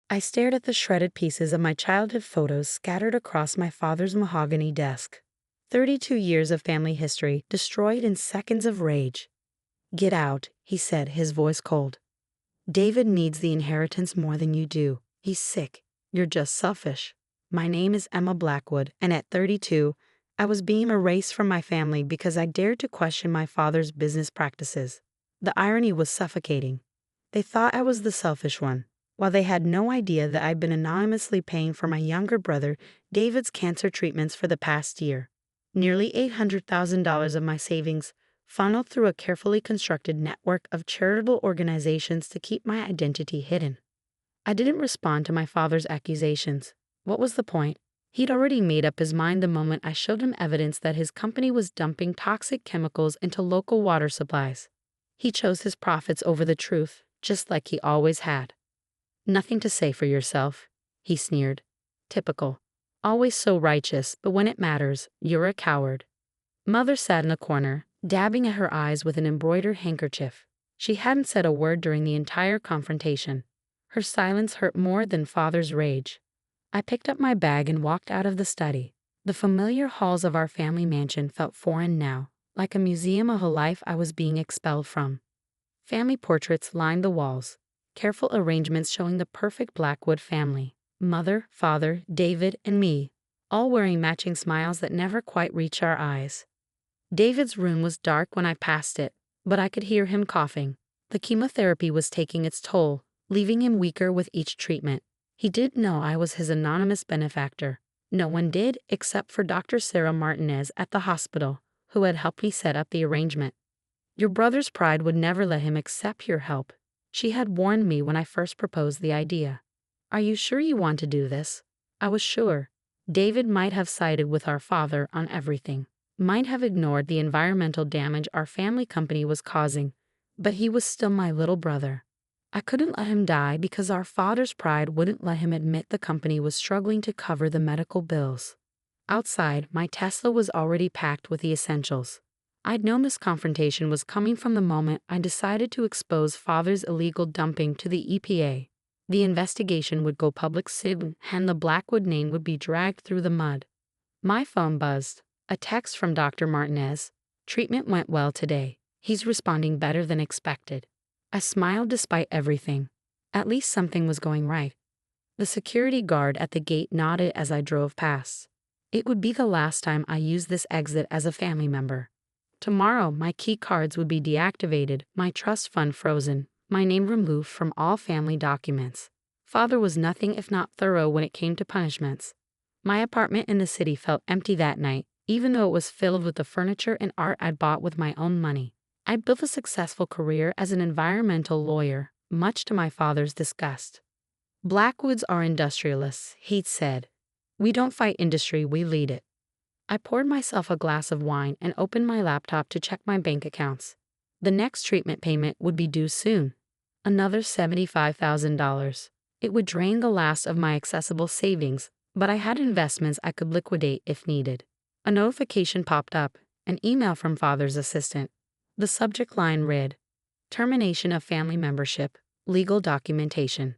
I stared at the shredded pieces of my childhood photos scattered across my father's mahogany desk. 32 years of family history destroyed in seconds of rage. "Get out," he said, his voice cold. "David needs the inheritance more than you do. He's sick. You're just selfish." My name is Emma Blackwood, and at 32, I was being erased from my family because I dared to question my father's business practices. The irony was suffocating. They thought I was the selfish one, while they had no idea that I'd been anonymously paying for my younger brother David's cancer treatments for the past year. Nearly $800,000 of my savings funneled through a carefully constructed network of charitable organizations to keep my identity hidden. I didn't respond to my father's accusations. What was the point? He'd already made up his mind the moment I showed him evidence that his company was dumping toxic chemicals into local water supplies. He chose his profits over the truth, just like he always had. "Nothing to say for yourself," he sneered. "Typical. Always so righteous, but when it matters, you're a coward." Mother sat in a corner, dabbing at her eyes with an embroidered handkerchief. She hadn't said a word during the entire confrontation. Her silence hurt more than father's rage. I picked up my bag and walked out of the study. The familiar halls of our family mansion felt foreign now, like a museum of a life I was being expelled from. Family portraits lined the walls, careful arrangements showing the perfect Blackwood family. Mother, father, David, and me, all wearing matching smiles that never quite reached our eyes. David's room was dark when I passed it, but I could hear him coughing. The chemotherapy was taking its toll, leaving him weaker with each treatment. He didn't know I was his anonymous benefactor. No one did except for Dr. Sarah Martinez at the hospital, who had helped me set up the arrangement. "Your brother's pride would never let him accept your help," she had warned me when I first proposed the idea. "Are you sure you want to do this?" I was sure. David might have sided with our father on everything, might have ignored the environmental damage our family company was causing, but he was still my little brother. I couldn't let him die because our father's pride wouldn't let him admit the company was struggling to cover the medical bills. Outside, my Tesla was already packed with the essentials. I'd known this confrontation was coming from the moment I decided to expose father's illegal dumping to the EPA. The investigation would go public soon, and the Blackwood name would be dragged through the mud. My phone buzzed. A text from Dr. Martinez. "Treatment went well today. He's responding better than expected." I smiled despite everything. At least something was going right. The security guard at the gate nodded as I drove past. It would be the last time I used this exit as a family member. Tomorrow, my key cards would be deactivated, my trust fund frozen, my name removed from all family documents. Father was nothing if not thorough when it came to punishments. My apartment in the city felt empty that night, even though it was filled with the furniture and art I'd bought with my own money. I built a successful career as an environmental lawyer, much to my father's disgust. "Blackwoods are industrialists," he'd said. "We don't fight industry, we lead it." I poured myself a glass of wine and opened my laptop to check my bank accounts. The next treatment payment would be due soon. Another $75,000. It would drain the last of my accessible savings, but I had investments I could liquidate if needed. A notification popped up, an email from father's assistant. The subject line read, "Termination of family membership, legal documentation."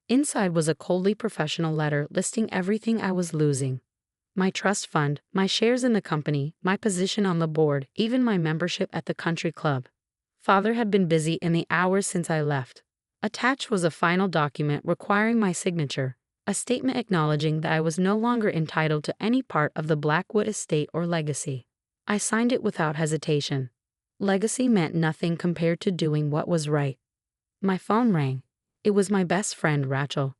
Inside was a coldly professional letter listing everything I was losing. My trust fund, my shares in the company, my position on the board, even my membership at the country club. Father had been busy in the hours since I left. Attached was a final document requiring my signature, a statement acknowledging that I was no longer entitled to any part of the Blackwood estate or legacy. I signed it without hesitation. Legacy meant nothing compared to doing what was right. My phone rang. It was my best friend, Rachel.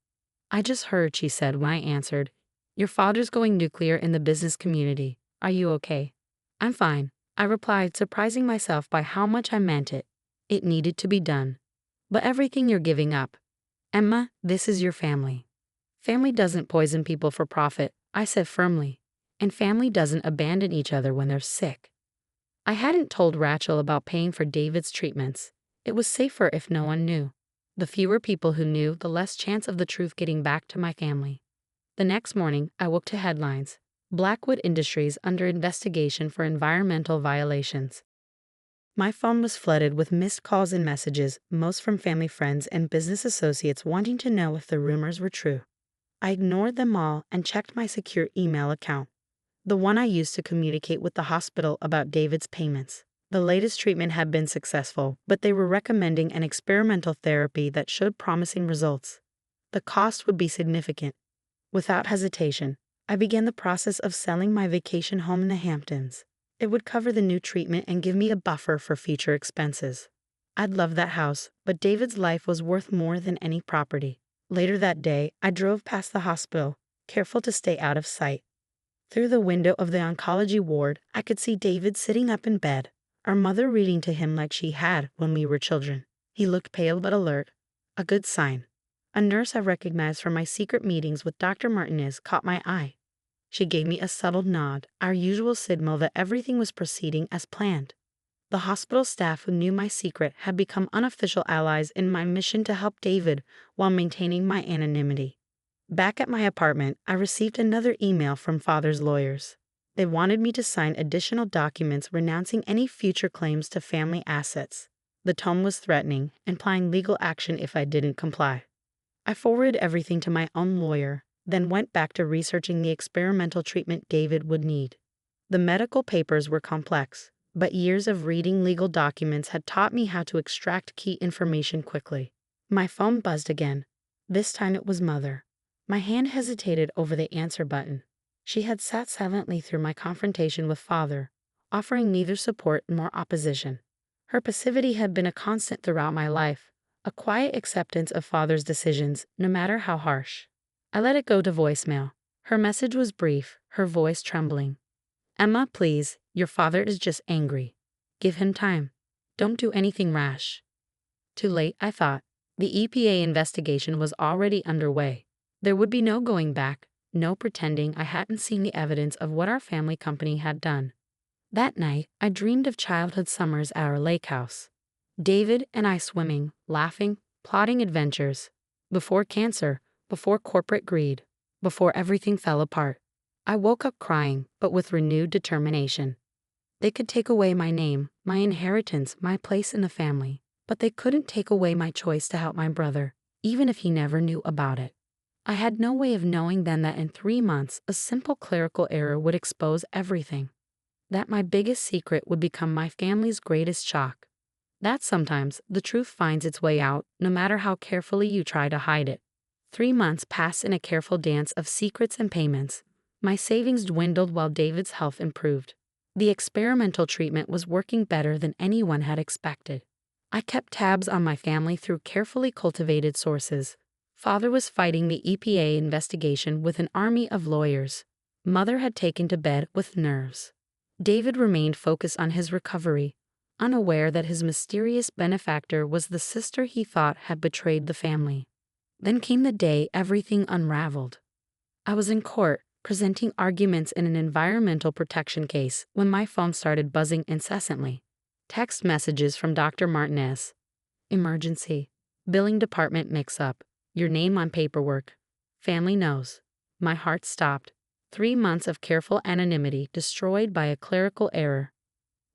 "I just heard," she said when I answered. "Your father's going nuclear in the business community. Are you okay?" "I'm fine," I replied, surprising myself by how much I meant it. It needed to be done. "But everything you're giving up." "Emma, this is your family." "Family doesn't poison people for profit," I said firmly. "And family doesn't abandon each other when they're sick." I hadn't told Rachel about paying for David's treatments. It was safer if no one knew. The fewer people who knew, the less chance of the truth getting back to my family. The next morning, I woke to headlines. Blackwood Industries under investigation for environmental violations. My phone was flooded with missed calls and messages, most from family friends and business associates wanting to know if the rumors were true. I ignored them all and checked my secure email account, the one I used to communicate with the hospital about David's payments. The latest treatment had been successful, but they were recommending an experimental therapy that showed promising results. The cost would be significant. Without hesitation, I began the process of selling my vacation home in the Hamptons. It would cover the new treatment and give me a buffer for future expenses. I'd love that house, but David's life was worth more than any property. Later that day, I drove past the hospital, careful to stay out of sight. Through the window of the oncology ward, I could see David sitting up in bed, our mother reading to him like she had when we were children. He looked pale but alert, a good sign. A nurse I recognized from my secret meetings with Dr. Martinez caught my eye. She gave me a subtle nod, our usual signal that everything was proceeding as planned. The hospital staff who knew my secret had become unofficial allies in my mission to help David while maintaining my anonymity. Back at my apartment, I received another email from Father's lawyers. They wanted me to sign additional documents renouncing any future claims to family assets. The tone was threatening, implying legal action if I didn't comply. I forwarded everything to my own lawyer, then went back to researching the experimental treatment David would need. The medical papers were complex, but years of reading legal documents had taught me how to extract key information quickly. My phone buzzed again. This time it was Mother. My hand hesitated over the answer button. She had sat silently through my confrontation with Father, offering neither support nor opposition. Her passivity had been a constant throughout my life, a quiet acceptance of Father's decisions, no matter how harsh. I let it go to voicemail. Her message was brief, her voice trembling. "Emma, please, your father is just angry. Give him time. Don't do anything rash." Too late, I thought. The EPA investigation was already underway. There would be no going back, no pretending I hadn't seen the evidence of what our family company had done. That night, I dreamed of childhood summers at our lake house. David and I swimming, laughing, plotting adventures. Before cancer, before corporate greed, before everything fell apart. I woke up crying, but with renewed determination. They could take away my name, my inheritance, my place in the family, but they couldn't take away my choice to help my brother, even if he never knew about it. I had no way of knowing then that in 3 months, a simple clerical error would expose everything. That my biggest secret would become my family's greatest shock. That sometimes the truth finds its way out, no matter how carefully you try to hide it. 3 months passed in a careful dance of secrets and payments. My savings dwindled while David's health improved. The experimental treatment was working better than anyone had expected. I kept tabs on my family through carefully cultivated sources. Father was fighting the EPA investigation with an army of lawyers. Mother had taken to bed with nerves. David remained focused on his recovery, unaware that his mysterious benefactor was the sister he thought had betrayed the family. Then came the day everything unraveled. I was in court, presenting arguments in an environmental protection case when my phone started buzzing incessantly. Text messages from Dr. Martinez. "Emergency. Billing department mix-up. Your name on paperwork. Family knows." My heart stopped. 3 months of careful anonymity destroyed by a clerical error.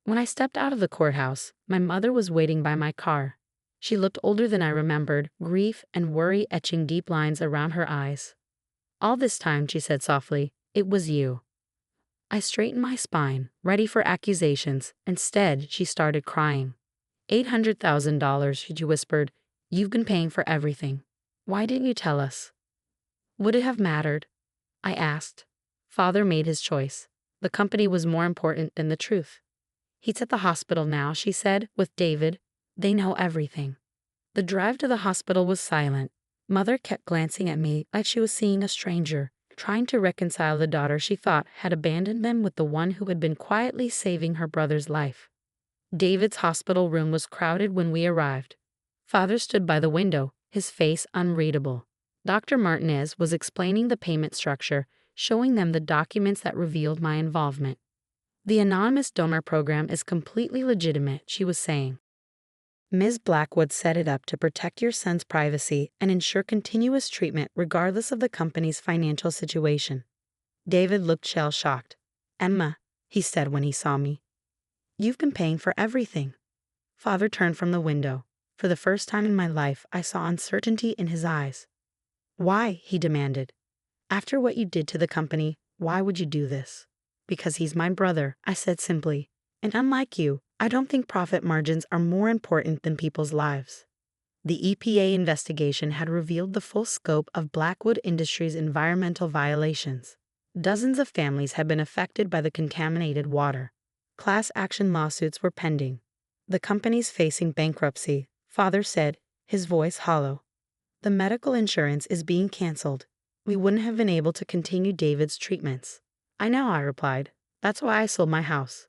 When I stepped out of the courthouse, my mother was waiting by my car. She looked older than I remembered, grief and worry etching deep lines around her eyes. "All this time," she said softly, "it was you." I straightened my spine, ready for accusations. Instead, she started crying. $800,000, she whispered. "You've been paying for everything. Why didn't you tell us?" "Would it have mattered?" I asked. Father made his choice. The company was more important than the truth. "He's at the hospital now," she said, "with David. They know everything." The drive to the hospital was silent. Mother kept glancing at me like she was seeing a stranger, trying to reconcile the daughter she thought had abandoned them with the one who had been quietly saving her brother's life. David's hospital room was crowded when we arrived. Father stood by the window, his face unreadable. Dr. Martinez was explaining the payment structure, showing them the documents that revealed my involvement. "The anonymous donor program is completely legitimate," she was saying. "Ms. Blackwood set it up to protect your son's privacy and ensure continuous treatment regardless of the company's financial situation." David looked shell-shocked. "Emma," he said when he saw me, "you've been paying for everything. Father turned from the window. For the first time in my life, I saw uncertainty in his eyes. Why? He demanded. After what you did to the company, why would you do this? Because he's my brother, I said simply. And unlike you, I don't think profit margins are more important than people's lives. The EPA investigation had revealed the full scope of Blackwood Industries' environmental violations. Dozens of families had been affected by the contaminated water. Class action lawsuits were pending. The company's facing bankruptcy, Father said, his voice hollow. The medical insurance is being canceled. We wouldn't have been able to continue David's treatments. I know, I replied. That's why I sold my house.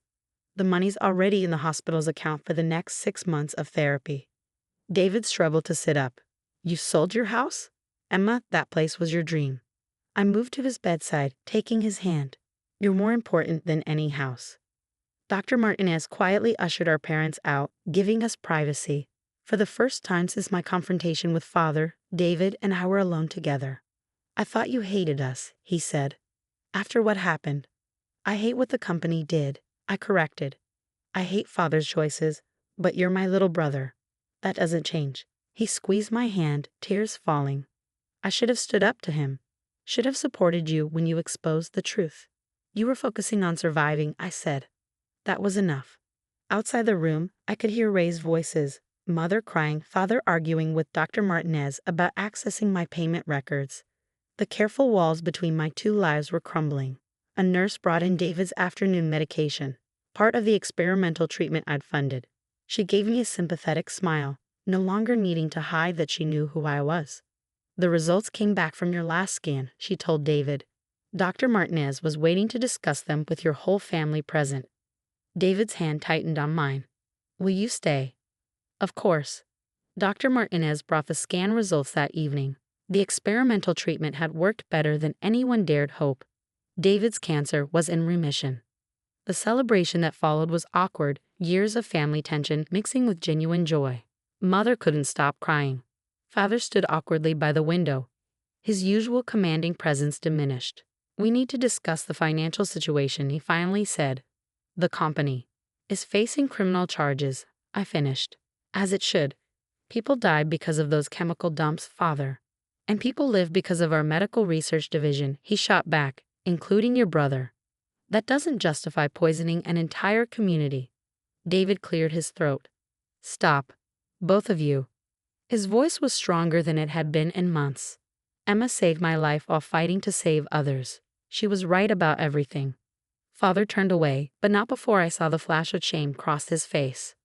The money's already in the hospital's account for the next 6 months of therapy. David struggled to sit up. You sold your house? Emma, that place was your dream. I moved to his bedside, taking his hand. You're more important than any house. Dr. Martinez quietly ushered our parents out, giving us privacy. For the first time since my confrontation with Father, David and I were alone together. I thought you hated us, he said. After what happened. I hate what the company did, I corrected. I hate Father's choices, but you're my little brother. That doesn't change. He squeezed my hand, tears falling. I should have stood up to him. Should have supported you when you exposed the truth. You were focusing on surviving, I said. That was enough. Outside the room, I could hear raised voices, Mother crying, Father arguing with Dr. Martinez about accessing my payment records. The careful walls between my two lives were crumbling. A nurse brought in David's afternoon medication, part of the experimental treatment I'd funded. She gave me a sympathetic smile, no longer needing to hide that she knew who I was. The results came back from your last scan, she told David. Dr. Martinez was waiting to discuss them with your whole family present. David's hand tightened on mine. Will you stay? Of course. Dr. Martinez brought the scan results that evening. The experimental treatment had worked better than anyone dared hope. David's cancer was in remission. The celebration that followed was awkward, years of family tension mixing with genuine joy. Mother couldn't stop crying. Father stood awkwardly by the window. His usual commanding presence diminished. We need to discuss the financial situation, he finally said. The company is facing criminal charges, I finished. As it should. People died because of those chemical dumps, Father. And people live because of our medical research division, he shot back, including your brother. That doesn't justify poisoning an entire community. David cleared his throat. Stop. Both of you. His voice was stronger than it had been in months. Emma saved my life while fighting to save others. She was right about everything. Father turned away, but not before I saw the flash of shame cross his face.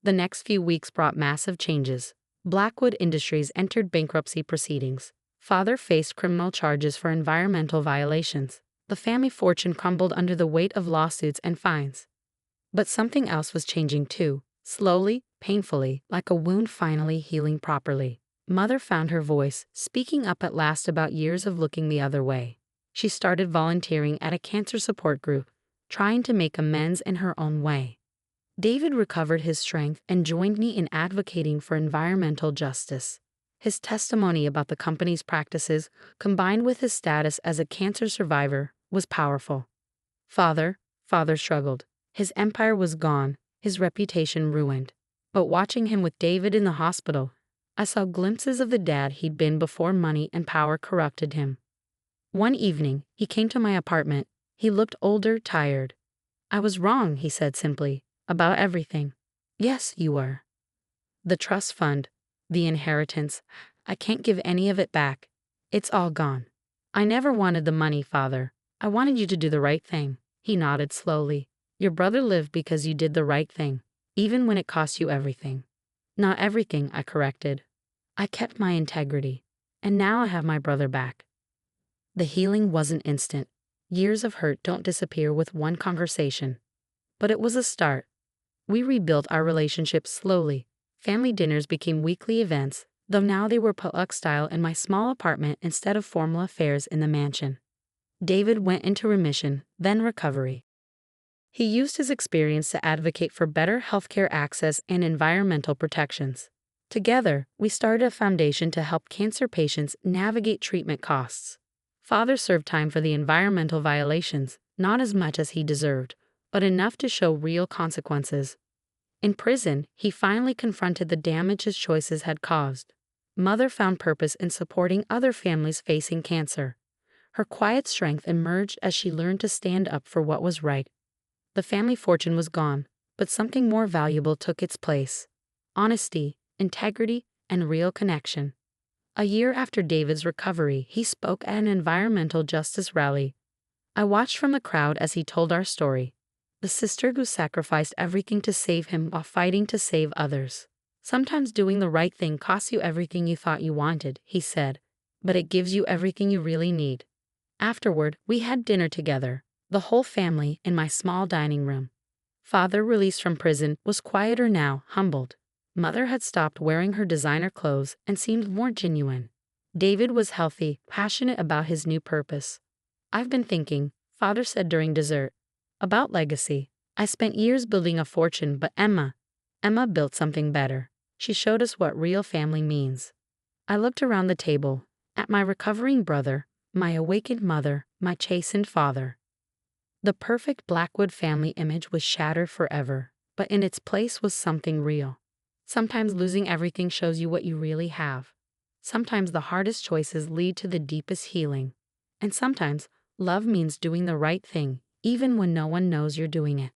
The next few weeks brought massive changes. Blackwood Industries entered bankruptcy proceedings. Father faced criminal charges for environmental violations. The family fortune crumbled under the weight of lawsuits and fines. But something else was changing too, slowly, painfully, like a wound finally healing properly. Mother found her voice, speaking up at last about years of looking the other way. She started volunteering at a cancer support group, trying to make amends in her own way. David recovered his strength and joined me in advocating for environmental justice. His testimony about the company's practices, combined with his status as a cancer survivor, was powerful. Father struggled. His empire was gone, his reputation ruined. But watching him with David in the hospital, I saw glimpses of the dad he'd been before money and power corrupted him. One evening, he came to my apartment. He looked older, tired. I was wrong, he said simply. About everything. Yes, you were. The trust fund, the inheritance, I can't give any of it back. It's all gone. I never wanted the money, Father. I wanted you to do the right thing. He nodded slowly. Your brother lived because you did the right thing, even when it cost you everything. Not everything, I corrected. I kept my integrity, and now I have my brother back. The healing wasn't instant. Years of hurt don't disappear with one conversation. But it was a start. We rebuilt our relationship slowly. Family dinners became weekly events, though now they were potluck style in my small apartment instead of formal affairs in the mansion. David went into remission, then recovery. He used his experience to advocate for better healthcare access and environmental protections. Together, we started a foundation to help cancer patients navigate treatment costs. Father served time for the environmental violations, not as much as he deserved, but enough to show real consequences. In prison, he finally confronted the damage his choices had caused. Mother found purpose in supporting other families facing cancer. Her quiet strength emerged as she learned to stand up for what was right. The family fortune was gone, but something more valuable took its place: honesty, integrity, and real connection. A year after David's recovery, he spoke at an environmental justice rally. I watched from the crowd as he told our story. The sister who sacrificed everything to save him while fighting to save others. Sometimes doing the right thing costs you everything you thought you wanted, he said, but it gives you everything you really need. Afterward, we had dinner together, the whole family, in my small dining room. Father, released from prison, was quieter now, humbled. Mother had stopped wearing her designer clothes and seemed more genuine. David was healthy, passionate about his new purpose. I've been thinking, Father said during dessert, about legacy. I spent years building a fortune, but Emma built something better. She showed us what real family means. I looked around the table, at my recovering brother, my awakened mother, my chastened father. The perfect Blackwood family image was shattered forever, but in its place was something real. Sometimes losing everything shows you what you really have. Sometimes the hardest choices lead to the deepest healing. And sometimes love means doing the right thing, even when no one knows you're doing it.